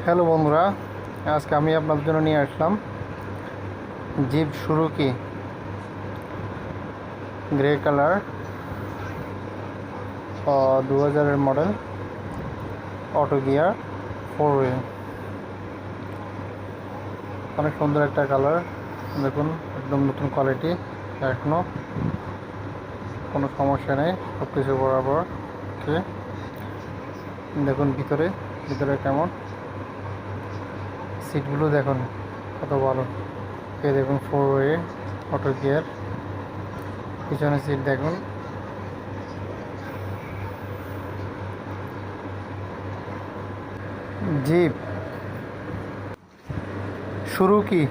Hello বন্ধুরা, আজকে আমি আপনাদের জন্য নিয়ে আসলাম জিপ সুরুকি গ্রে কালার 2000-এর মডেল, অটো গিয়ার, 4 হুইল। অনেক সুন্দর একটা কালার, দেখুন একদম নতুন কোয়ালিটি, এখনও কোনো সমস্যা নেই, সব কিছু বরাবর। দেখুন ভিতরে কেমন, সিটগুলো দেখুন কত ভালো। দেখুন 4 ওয়ে অটো গিয়ার, পিছনে সিট দেখুন। জিপ সুরুকি